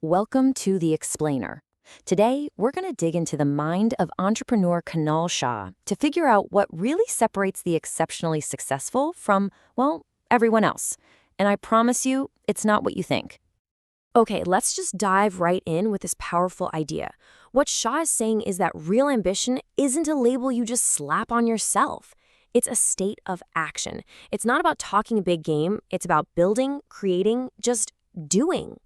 Welcome to The Explainer. Today, we're going to dig into the mind of entrepreneur Kunal Shah to figure out what really separates the exceptionally successful from, well, everyone else. And I promise you, it's not what you think. Okay, let's just dive right in with this powerful idea. What Shah is saying is that real ambition isn't a label you just slap on yourself. It's a state of action. It's not about talking a big game, it's about building, creating, just doing.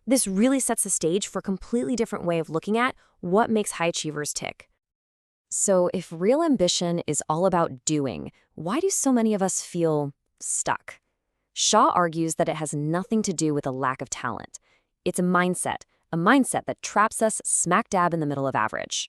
This really sets the stage for a completely different way of looking at what makes high achievers tick. So, if real ambition is all about doing, why do so many of us feel stuck? Shah argues that it has nothing to do with a lack of talent. It's a mindset that traps us smack dab in the middle of average.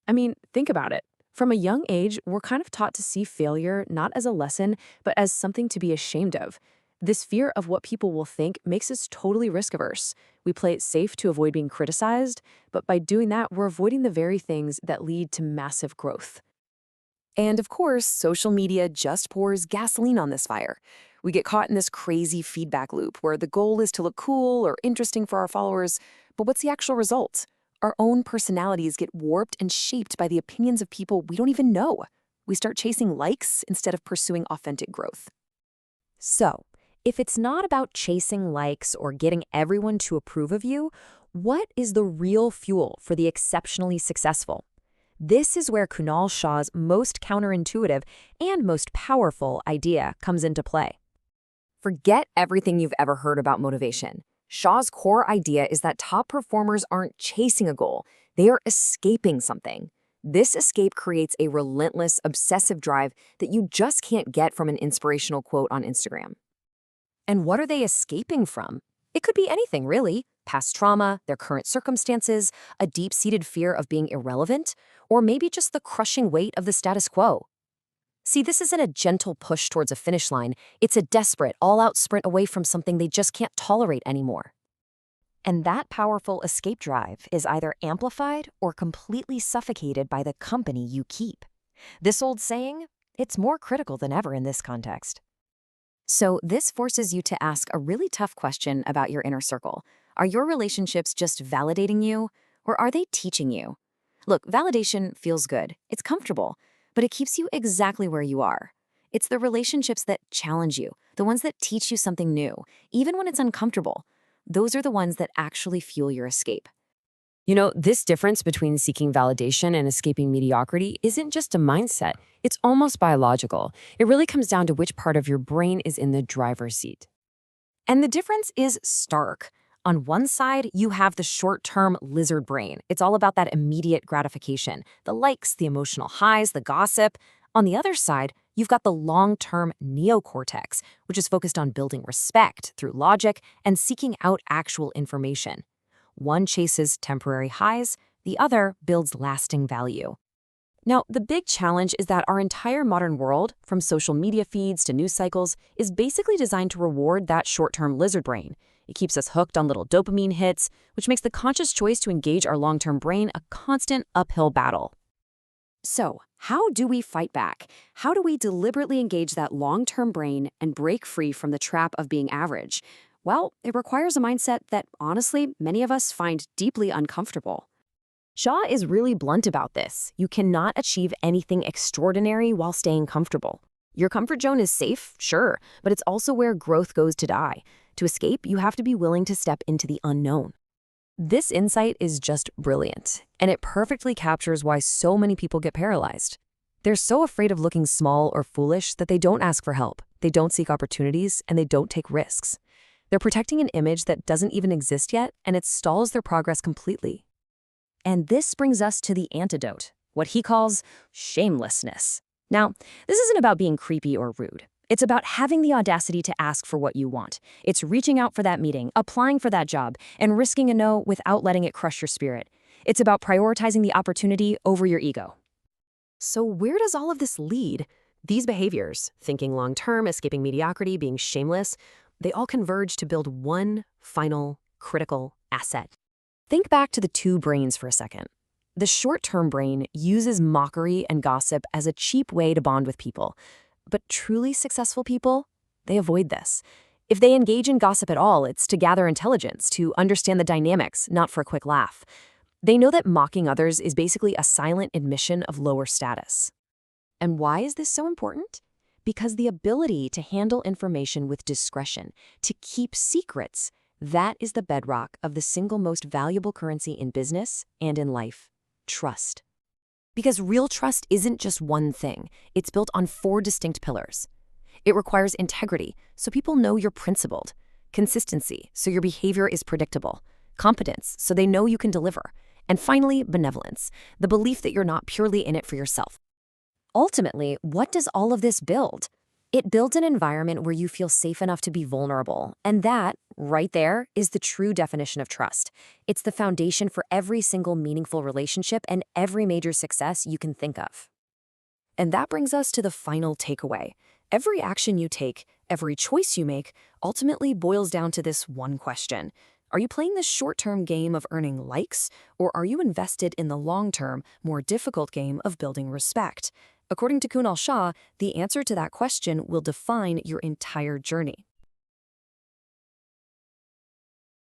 I mean, think about it. From a young age, we're kind of taught to see failure not as a lesson, but as something to be ashamed of. This fear of what people will think makes us totally risk-averse. We play it safe to avoid being criticized, but by doing that, we're avoiding the very things that lead to massive growth. And of course, social media just pours gasoline on this fire. We get caught in this crazy feedback loop where the goal is to look cool or interesting for our followers, but what's the actual result? Our own personalities get warped and shaped by the opinions of people we don't even know. We start chasing likes instead of pursuing authentic growth. So, if it's not about chasing likes or getting everyone to approve of you, what is the real fuel for the exceptionally successful? This is where Kunal Shah's most counterintuitive and most powerful idea comes into play. Forget everything you've ever heard about motivation. Shah's core idea is that top performers aren't chasing a goal, they are escaping something. This escape creates a relentless, obsessive drive that you just can't get from an inspirational quote on Instagram. And what are they escaping from? It could be anything, really. Past trauma, their current circumstances, a deep-seated fear of being irrelevant, or maybe just the crushing weight of the status quo. See, this isn't a gentle push towards a finish line. It's a desperate, all-out sprint away from something they just can't tolerate anymore. And that powerful escape drive is either amplified or completely suffocated by the company you keep. This old saying, it's more critical than ever in this context. So this forces you to ask a really tough question about your inner circle. Are your relationships just validating you, or are they teaching you? Look, validation feels good. It's comfortable, but it keeps you exactly where you are. It's the relationships that challenge you, the ones that teach you something new, even when it's uncomfortable. Those are the ones that actually fuel your escape. You know, this difference between seeking validation and escaping mediocrity isn't just a mindset. It's almost biological. It really comes down to which part of your brain is in the driver's seat. And the difference is stark. On one side, you have the short-term lizard brain. It's all about that immediate gratification, the likes, the emotional highs, the gossip. On the other side, you've got the long-term neocortex, which is focused on building respect through logic and seeking out actual information. One chases temporary highs, the other builds lasting value. Now, the big challenge is that our entire modern world, from social media feeds to news cycles, is basically designed to reward that short-term lizard brain. It keeps us hooked on little dopamine hits, which makes the conscious choice to engage our long-term brain a constant uphill battle. So, how do we fight back? How do we deliberately engage that long-term brain and break free from the trap of being average? Well, it requires a mindset that, honestly, many of us find deeply uncomfortable. Shah is really blunt about this. You cannot achieve anything extraordinary while staying comfortable. Your comfort zone is safe, sure, but it's also where growth goes to die. To escape, you have to be willing to step into the unknown. This insight is just brilliant, and it perfectly captures why so many people get paralyzed. They're so afraid of looking small or foolish that they don't ask for help, they don't seek opportunities, and they don't take risks. They're protecting an image that doesn't even exist yet, and it stalls their progress completely. And this brings us to the antidote, what he calls shamelessness. Now, this isn't about being creepy or rude. It's about having the audacity to ask for what you want. It's reaching out for that meeting, applying for that job, and risking a no without letting it crush your spirit. It's about prioritizing the opportunity over your ego. So where does all of this lead? These behaviors, thinking long-term, escaping mediocrity, being shameless, they all converge to build one final, critical asset. Think back to the two brains for a second. The short-term brain uses mockery and gossip as a cheap way to bond with people. But truly successful people, they avoid this. If they engage in gossip at all, it's to gather intelligence, to understand the dynamics, not for a quick laugh. They know that mocking others is basically a silent admission of lower status. And why is this so important? Because the ability to handle information with discretion, to keep secrets, that is the bedrock of the single most valuable currency in business and in life: trust. Because real trust isn't just one thing. It's built on 4 distinct pillars. It requires integrity, so people know you're principled; consistency, so your behavior is predictable; competence, so they know you can deliver; and finally, benevolence, the belief that you're not purely in it for yourself. Ultimately, what does all of this build? It builds an environment where you feel safe enough to be vulnerable, and that, right there, is the true definition of trust. It's the foundation for every single meaningful relationship and every major success you can think of. And that brings us to the final takeaway. Every action you take, every choice you make, ultimately boils down to this one question. Are you playing the short-term game of earning likes, or are you invested in the long-term, more difficult game of building respect? According to Kunal Shah, the answer to that question will define your entire journey.